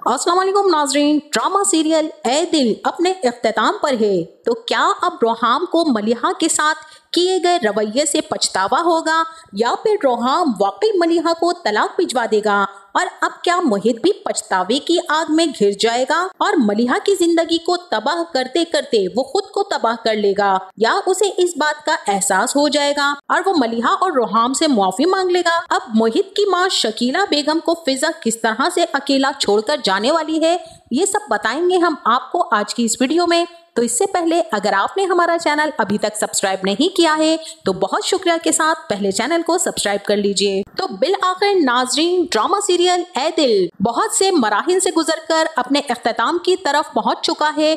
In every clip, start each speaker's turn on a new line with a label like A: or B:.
A: अस्सलाम वालेकुम नाजरीन। ड्रामा सीरियल ए दिल अपने इख्तिताम पर है, तो क्या अब रोहाम को मलिहा के साथ किए गए रवैये से पछतावा होगा या फिर रोहाम वाकई मलिहा को तलाक भिजवा देगा? और अब क्या मोहित भी पछतावे की आग में घिर जाएगा और मलिहा की जिंदगी को तबाह करते करते वो खुद को तबाह कर लेगा, या उसे इस बात का एहसास हो जाएगा और वो मलिहा और रोहाम से माफी मांग लेगा? अब मोहित की माँ शकीला बेगम को फिजा किस तरह से अकेला छोड़कर जाने वाली है, ये सब बताएंगे हम आपको आज की इस वीडियो में। तो इससे पहले अगर आपने हमारा चैनल अभी तक सब्सक्राइब नहीं किया है तो बहुत शुक्रिया के साथ पहले चैनल को सब्सक्राइब कर लीजिए। तो बिल आखिर नाजरीन, ड्रामा सीरियल ए दिल बहुत से मराहिल से गुजरकर अपने इख्तिताम की तरफ पहुंच चुका है।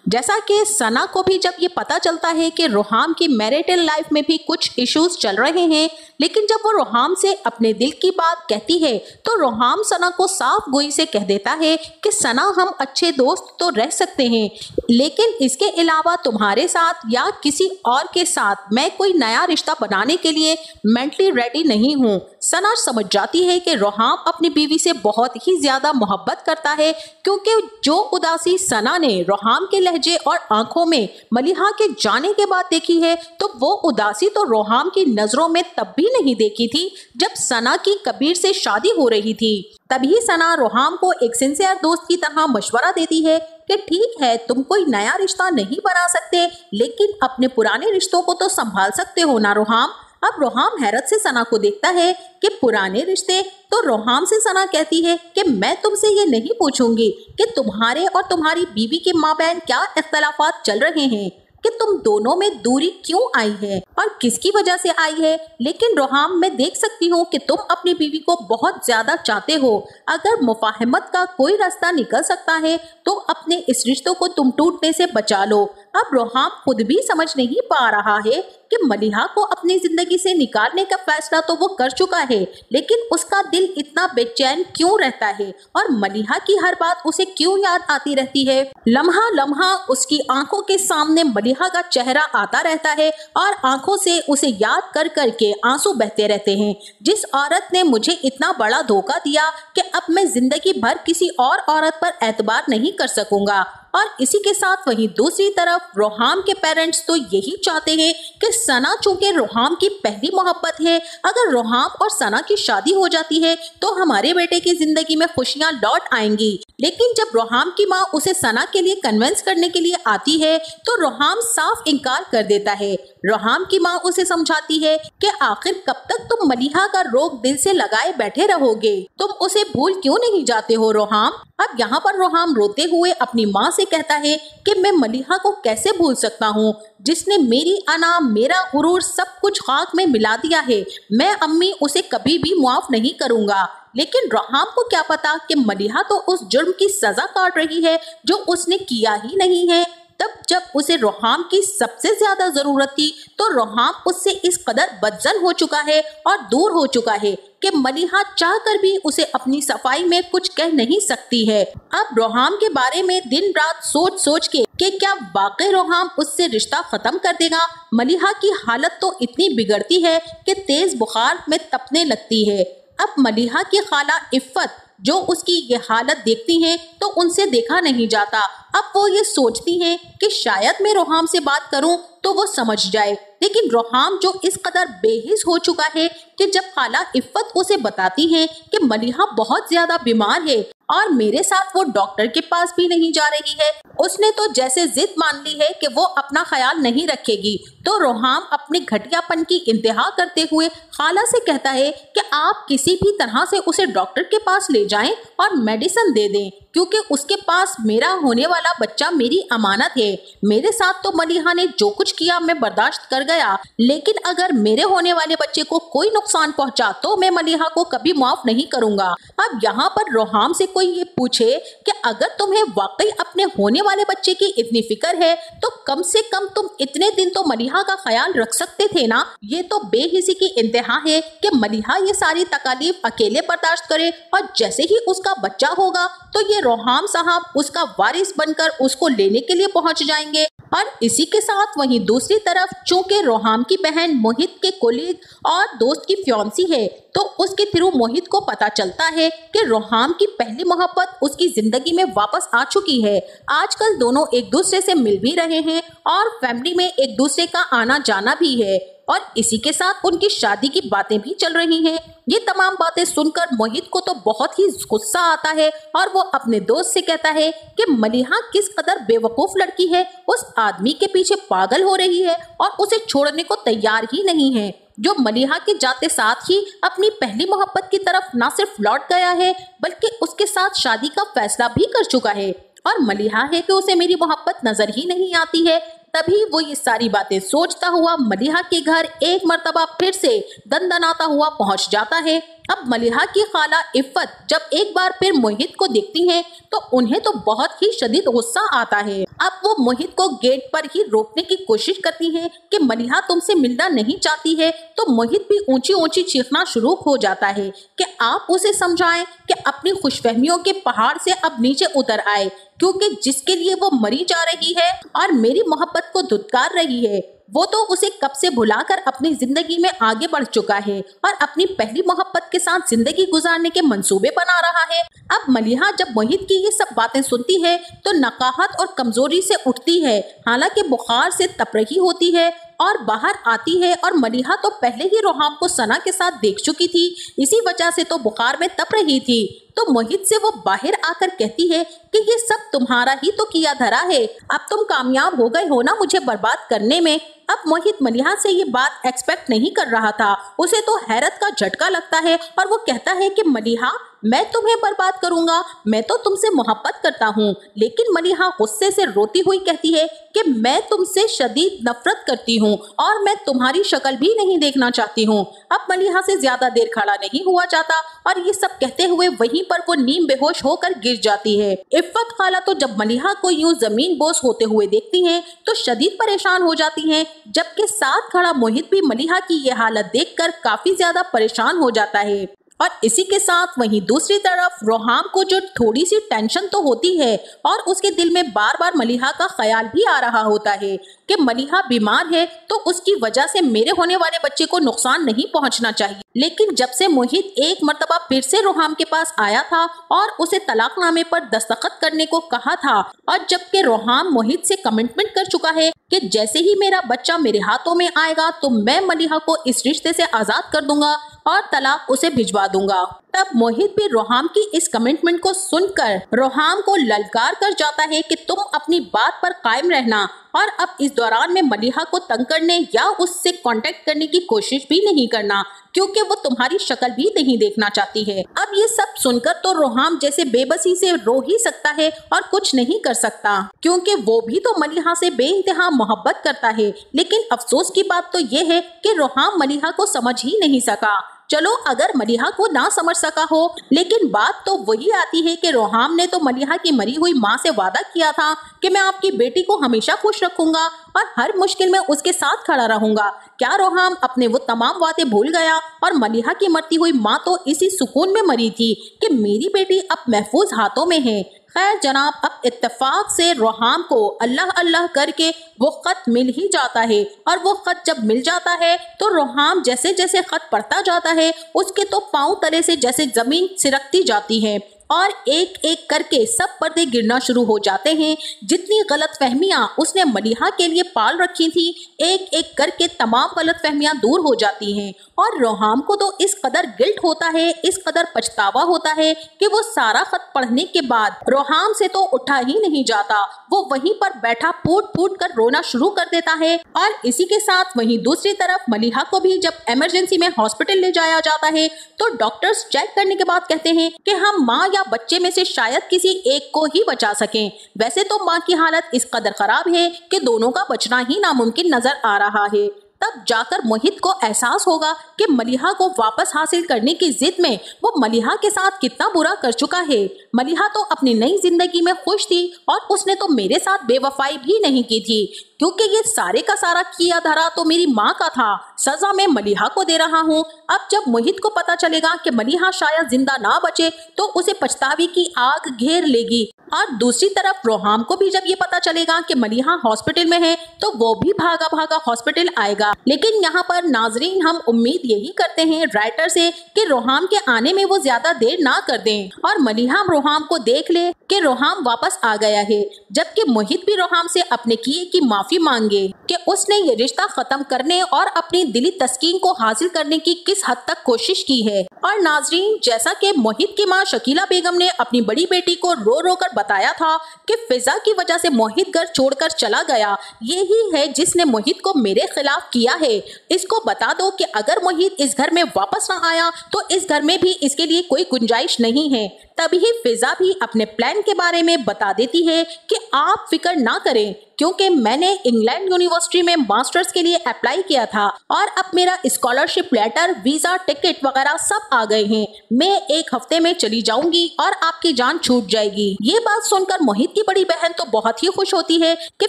A: जैसा कि सना को भी जब ये पता चलता है कि रोहाम की मैरिटल लाइफ में भी कुछ इश्यूज चल रहे हैं, लेकिन जब वो रोहाम से अपने दिल की बात कहती है तो रोहाम सना को साफ गोई से कह देता है कि सना, हम अच्छे दोस्त तो रह सकते हैं, लेकिन इसके अलावा तुम्हारे साथ या किसी और के साथ मैं कोई नया रिश्ता बनाने के लिए मेंटली रेडी नहीं हूँ। सना समझ जाती है कि रोहाम अपनी बीवी से बहुत ही ज्यादा मोहब्बत करता है, क्योंकि जो उदासी सना ने रोहाम के लहजे और आंखों में मलिहा के जाने के बाद देखी है, तो वो उदासी तो रोहाम की नजरों में तब भी नहीं देखी थी जब सना की कबीर से शादी हो रही थी। तभी सना रोहाम को एक सिंसियर दोस्त की तरह मशवरा देती है कि ठीक है, तुम कोई नया रिश्ता नहीं बना सकते, लेकिन अपने पुराने रिश्तों को तो संभाल सकते हो ना रोहाम। अब रोहाम हैरत से सना को देखता है कि पुराने रिश्ते, तो रोहाम से सना कहती है कि मैं तुमसे ये नहीं पूछूंगी कि तुम्हारे और तुम्हारी बीवी के माबैन क्या इख्तलाफात चल रहे हैं, कि तुम दोनों में दूरी क्यों आई है और किसकी वजह से आई है, लेकिन रोहाम, मैं देख सकती हूँ कि तुम अपनी बीवी को बहुत ज्यादा चाहते हो। अगर मुफाहमत का कोई रास्ता निकल सकता है तो अपने इस रिश्तों को तुम टूटने से बचा लो। अब रोहाम खुद भी समझ नहीं पा रहा है कि मलिहा को अपनी जिंदगी से निकालने का फैसला तो वो कर चुका है, लेकिन उसका दिल इतना बेचैन क्यों रहता है और मलिहा की हर बात उसे क्यों याद आती रहती है। लम्हा लम्हा उसकी आंखों के सामने मलिहा का चेहरा आता रहता है और आंखों से उसे याद कर करके आंसू बहते रहते हैं। जिस औरत ने मुझे इतना बड़ा धोखा दिया कि अब मैं जिंदगी भर किसी और औरत पर एतबार नहीं कर सकूंगा। और इसी के साथ वहीं दूसरी तरफ रोहाम के पेरेंट्स तो यही चाहते हैं कि सना, चूंकि रोहाम की पहली मोहब्बत है, अगर रोहाम और सना की शादी हो जाती है तो हमारे बेटे की जिंदगी में खुशियां लौट आएंगी। लेकिन जब रोहाम की माँ उसे सना के लिए कन्विंस करने के लिए आती है तो रोहाम साफ इनकार कर देता है। रोहाम की माँ उसे समझाती है कि आखिर कब तक तुम मलिहा का रोग दिल से लगाए बैठे रहोगे, तुम उसे भूल क्यों नहीं जाते हो रोहाम। अब यहाँ पर रोहाम रोते हुए अपनी माँ से कहता है कि मैं मलिहा को कैसे भूल सकता हूँ, जिसने मेरी अना, मेरा गुरूर सब कुछ खाक में मिला दिया है। मैं अम्मी उसे कभी भी मुआफ नहीं करूँगा। लेकिन रोहाम को क्या पता कि मलिहा तो उस जुर्म की सजा काट रही है जो उसने किया ही नहीं है। तब जब उसे रोहाम की सबसे ज्यादा जरूरत थी तो रोहाम उससे इस कदर बदजन हो चुका है और दूर हो चुका है कि मलिहा चाहकर भी उसे अपनी सफाई में कुछ कह नहीं सकती है। अब रोहाम के बारे में दिन रात सोच सोच के कि क्या वाकई रोहाम उससे रिश्ता खत्म कर देगा। मलिहा की हालत तो इतनी बिगड़ती है कि तेज बुखार में तपने लगती है। अब मलिहा की खाला इफ़्फ़त जो उसकी ये हालत देखती हैं तो उनसे देखा नहीं जाता। अब वो ये सोचती हैं कि शायद मैं रोहाम से बात करूं तो वो समझ जाए, लेकिन रोहाम जो इस कदर बेहिस हो चुका है कि जब खाला इफ़्फ़त उसे बताती है कि मलिहा बहुत ज्यादा बीमार है और मेरे साथ वो डॉक्टर के पास भी नहीं जा रही है, उसने तो जैसे जिद मान ली है कि वो अपना ख्याल नहीं रखेगी, तो रोहाम अपने घटियापन की इंतहा करते हुए खाला से कहता है कि आप किसी भी तरह से उसे डॉक्टर के पास ले जाएं और मेडिसिन दे दें, क्योंकि उसके पास मेरा होने वाला बच्चा मेरी अमानत है। मेरे साथ तो मलिहा ने जो कुछ किया मैं बर्दाश्त कर गया, लेकिन अगर मेरे होने वाले बच्चे को कोई नुकसान पहुंचा तो मैं मलिहा को कभी माफ नहीं करूंगा। अब यहाँ पर रोहाम से कोई ये पूछे कि अगर तुम्हें वाकई अपने होने वाले बच्चे की इतनी फिक्र है तो कम से कम तुम इतने दिन तो मलिहा का ख्याल रख सकते थे ना। ये तो बेहिसी की इंतहा है कि मलिहा ये सारी तकलीफ अकेले बर्दाश्त करे और जैसे ही उसका बच्चा होगा तो ये रोहाम साहब उसका वारिस बनकर उसको लेने के लिए पहुंच जाएंगे। और इसी के साथ वहीं दूसरी तरफ चूंकि रोहाम की बहन मोहित के कोलीग और दोस्त की फ्योंसी है, तो उसके थ्रू मोहित को पता चलता है कि रोहाम की पहली मोहब्बत उसकी जिंदगी में वापस आ चुकी है। आजकल दोनों एक दूसरे से मिल भी रहे हैं और फैमिली में एक दूसरे का आना जाना भी है और इसी के साथ उनकी शादी की बातें भी चल रही हैं। ये तमाम बातें सुनकर मोहित को तो बहुत ही गुस्सा आता है और वो अपने दोस्त से कहता है कि मलिहा किस कदर बेवकूफ लड़की है, उस आदमी के पीछे पागल हो रही है और उसे छोड़ने को तैयार ही नहीं है, जो मलिहा के जाते साथ ही अपनी पहली मोहब्बत की तरफ न सिर्फ लौट गया है बल्कि उसके साथ शादी का फैसला भी कर चुका है। और मलिहा है कि उसे मेरी मोहब्बत नजर ही नहीं आती है। तभी वो ये सारी बातें सोचता हुआ मलिहा के घर एक मर्तबा फिर से दंदनाता हुआ पहुंच जाता है। अब मलिहा की खाला इफ़्फ़त जब एक बार फिर मोहित को देखती हैं तो उन्हें तो बहुत ही शदीद गुस्सा आता है। अब वो मोहित को गेट पर ही रोकने की कोशिश करती हैं कि मलिहा तुमसे मिलना नहीं चाहती है, तो मोहित भी ऊंची ऊंची चीखना शुरू हो जाता है कि आप उसे समझाएं कि अपनी खुशफहमियों के पहाड़ से अब नीचे उतर आए, क्योंकि जिसके लिए वो मरी जा रही है और मेरी मोहब्बत को धुतकार रही है वो तो उसे कब से भुलाकर अपनी जिंदगी में आगे बढ़ चुका है और अपनी पहली मोहब्बत के साथ जिंदगी गुजारने के मंसूबे बना रहा है। अब मलिहा जब मोहित की ये सब बातें सुनती है तो नकाहत और कमजोरी से उठती है, हालांकि बुखार से तप रही होती है और बाहर आती है। और मलिहा तो पहले ही रोहाम को सना के साथ देख चुकी थी, इसी वजह से तो बुखार में तप रही थी। तो मोहित से वो बाहर आकर कहती है कि ये सब तुम्हारा ही तो किया धरा है, अब तुम कामयाब हो गए हो ना मुझे बर्बाद करने में। अब मोहित मलिहा से ये बात एक्सपेक्ट नहीं कर रहा था, उसे तो हैरत का झटका लगता है और वो कहता है कि मलिहा मैं तुम्हें बर्बाद करूंगा, मैं तो तुमसे मोहब्बत करता हूँ। लेकिन मलिहा गुस्से से रोती हुई कहती है कि मैं तुमसे शदीद नफरत करती हूँ और मैं तुम्हारी शक्ल भी नहीं देखना चाहती हूँ। अब मलिहा से ज्यादा देर खड़ा नहीं हुआ जाता और ये सब कहते हुए वहीं पर वो नीम बेहोश होकर गिर जाती है। इफ़्फ़त खाला तो जब मलिहा को यूं जमीन बोस होते हुए देखती हैं तो शदीद परेशान हो जाती हैं, जबकि साथ खड़ा मोहित भी मलिहा की ये हालत देखकर काफी ज्यादा परेशान हो जाता है। और इसी के साथ वहीं दूसरी तरफ रोहाम को जो थोड़ी सी टेंशन तो होती है और उसके दिल में बार बार मलिहा का ख्याल भी आ रहा होता है कि मलिहा बीमार है तो उसकी वजह से मेरे होने वाले बच्चे को नुकसान नहीं पहुंचना चाहिए। लेकिन जब से मोहित एक मर्तबा फिर से रोहाम के पास आया था और उसे तलाकनामे पर दस्तखत करने को कहा था और जबकि रोहाम मोहित से कमिटमेंट कर चुका है कि जैसे ही मेरा बच्चा मेरे हाथों में आएगा तो मैं मलिहा को इस रिश्ते से आजाद कर दूंगा और तलाक उसे भिजवा दूंगा, तब मोहित भी रोहाम की इस कमिटमेंट को सुनकर रोहाम को ललकार कर जाता है कि तुम अपनी बात पर कायम रहना और अब इस दौरान में मलिहा को तंग करने या उससे कांटेक्ट करने की कोशिश भी नहीं करना, क्योंकि वो तुम्हारी शक्ल भी नहीं देखना चाहती है। अब ये सब सुनकर तो रोहाम जैसे बेबसी से रो ही सकता है और कुछ नहीं कर सकता, क्योंकि वो भी तो मलिहा से बेइंतहा मोहब्बत करता है। लेकिन अफसोस की बात तो ये है कि रोहाम मलिहा को समझ ही नहीं सका। चलो अगर मलिहा को ना समझ सका हो, लेकिन बात तो वही आती है कि रोहाम ने तो मलिहा की मरी हुई माँ से वादा किया था कि मैं आपकी बेटी को हमेशा खुश रखूंगा और हर मुश्किल में उसके साथ खड़ा रहूंगा। क्या रोहाम अपने वो तमाम वादे भूल गया और मलिहा की मरती हुई माँ तो इसी सुकून में मरी थी कि मेरी बेटी अब महफूज हाथों में है। खैर जनाब, अब इत्तेफाक से रोहाम को अल्लाह अल्लाह करके वो खत मिल ही जाता है और वो खत जब मिल जाता है तो रोहाम जैसे जैसे खत पढ़ता जाता है उसके तो पांव तले से जैसे जमीन सिरकती जाती है और एक एक करके सब पर्दे गिरना शुरू हो जाते हैं। जितनी गलत फहमियाँ उसने मलिहा के लिए पाल रखी थी, एक एक करके तमाम गलत फहमियाँ दूर हो जाती हैं और रोहाम को तो इस कदर गिल्ट होता है, इस कदर पछतावा होता है कि वो सारा खत पढ़ने के बाद रोहाम से तो उठा ही नहीं जाता। वो वहीं पर बैठा फूट फूट कर रोना शुरू कर देता है। और इसी के साथ वहीं दूसरी तरफ मलिहा को भी जब इमरजेंसी में हॉस्पिटल ले जाया जाता है तो डॉक्टर्स चेक करने के बाद कहते हैं कि हम माँ या बच्चे में से शायद किसी एक को ही बचा सकें। वैसे तो माँ की हालत इस कदर खराब है कि दोनों का बचना ही नामुमकिन नजर आ रहा है। तब जाकर मोहित को एहसास होगा कि मलिहा को वापस हासिल करने की जिद में वो मलिहा के साथ कितना बुरा कर चुका है। मलिहा तो अपनी नई जिंदगी में खुश थी और उसने तो मेरे साथ बेवफाई भी नहीं की थी। क्योंकि ये सारे का सारा किया धरा तो मेरी माँ का था, सजा मैं मलिहा को दे रहा हूँ। अब जब मोहित को पता चलेगा कि मलिहा शायद जिंदा ना बचे तो उसे पछतावे की आग घेर लेगी। और दूसरी तरफ रोहाम को भी जब ये पता चलेगा कि मलिहा हॉस्पिटल में है तो वो भी भागा भागा हॉस्पिटल आएगा। लेकिन यहाँ पर नाजरीन हम उम्मीद यही करते हैं राइटर से कि रोहाम के आने में वो ज्यादा देर ना कर दें और मलिहा रोहाम को देख ले कि रोहाम वापस आ गया है, जबकि मोहित भी रोहाम से अपने किए की माफी मांगे कि उसने ये रिश्ता खत्म करने और अपनी दिली तस्कीन को हासिल करने की किस हद तक कोशिश की है। और नाजरीन जैसा कि मोहित की माँ शकीला बेगम ने अपनी बड़ी बेटी को रो रो कर बताया था कि फिजा की वजह से मोहित घर छोड़कर चला गया, यही है जिसने मोहित को मेरे खिलाफ किया है। इसको बता दो कि अगर मोहित इस घर में वापस ना आया तो इस घर में भी इसके लिए कोई गुंजाइश नहीं है। तभी फिजा भी अपने प्लान के बारे में बता देती है कि आप फिक्र ना करें क्योंकि मैंने इंग्लैंड यूनिवर्सिटी में मास्टर्स के लिए अप्लाई किया था और अब मेरा स्कॉलरशिप लेटर, वीजा, टिकट वगैरह सब आ गए हैं। मैं एक हफ्ते में चली जाऊंगी और आपकी जान छूट जाएगी। ये बात सुनकर मोहित की बड़ी बहन तो बहुत ही खुश होती है कि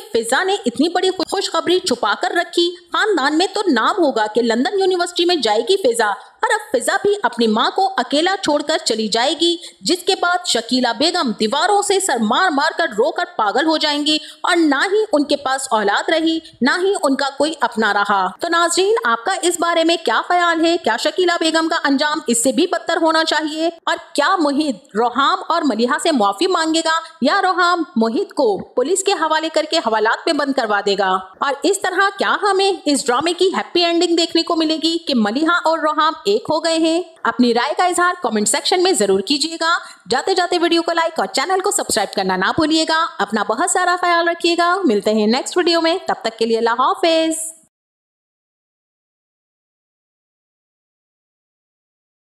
A: फिजा ने इतनी बड़ी खुशखबरी छुपा कर रखी। खानदान में तो नाम होगा कि लंदन यूनिवर्सिटी में जाएगी फिजा, और अब फिजा भी अपनी माँ को अकेला छोड़कर चली जाएगी, जिसके बाद शकीला बेगम दीवारों से सर मार मार कर रोकर पागल हो जाएंगी और ना ही उनके पास औलाद रही, ना ही उनका कोई अपना रहा। तो नाजरीन आपका इस बारे में क्या ख्याल है? क्या शकीला बेगम का अंजाम इससे भी बदतर होना चाहिए? और क्या मोहित रोहाम और मलिहा से माफी मांगेगा या रोहाम मोहित को पुलिस के हवाले करके हवालात में बंद करवा देगा? और इस तरह क्या हमें इस ड्रामे की हैप्पी एंडिंग देखने को मिलेगी कि मलिहा और रोहाम एक हो गए हैं? अपनी राय का इजहार कमेंट सेक्शन में जरूर कीजिएगा। जाते जाते वीडियो को लाइक और चैनल को सब्सक्राइब करना ना भूलिएगा। अपना बहुत सारा ख्याल रखिएगा। मिलते हैं नेक्स्ट वीडियो में, तब तक के लिए अल्लाह हाफिज।